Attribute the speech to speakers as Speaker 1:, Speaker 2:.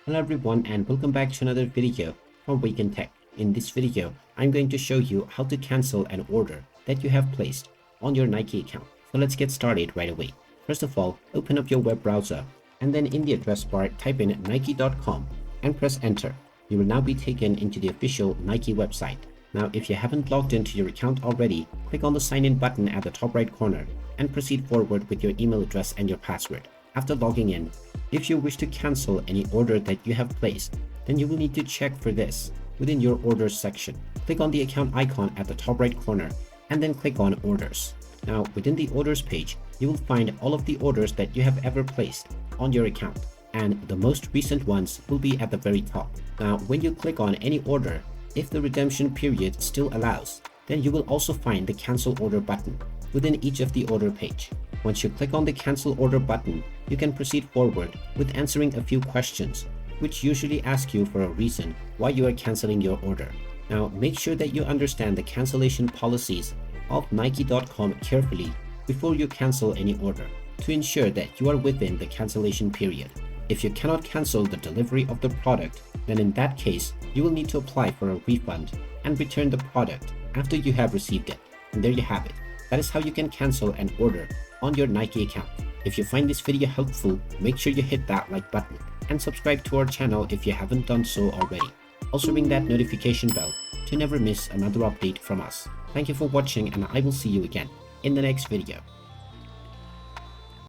Speaker 1: Hello everyone and welcome back to another video from Wake&Tech. In this video, I'm going to show you how to cancel an order that you have placed on your Nike account. So let's get started right away. First of all, open up your web browser and then in the address bar type in nike.com and press enter. You will now be taken into the official Nike website. Now if you haven't logged into your account already, click on the sign in button at the top right corner and proceed forward with your email address and your password. After logging in, if you wish to cancel any order that you have placed, then you will need to check for this within your orders section. Click on the account icon at the top right corner and then click on orders. Now within the orders page, you will find all of the orders that you have ever placed on your account, and the most recent ones will be at the very top. Now when you click on any order, if the redemption period still allows, then you will also find the cancel order button within each of the order page. Once you click on the cancel order button, you can proceed forward with answering a few questions, which usually ask you for a reason why you are canceling your order. Now make sure that you understand the cancellation policies of Nike.com carefully before you cancel any order to ensure that you are within the cancellation period. If you cannot cancel the delivery of the product, then in that case, you will need to apply for a refund and return the product after you have received it. And there you have it. That is how you can cancel an order on your Nike account. If you find this video helpful, make sure you hit that like button and subscribe to our channel if you haven't done so already. Also ring that notification bell to never miss another update from us. Thank you for watching and I will see you again in the next video.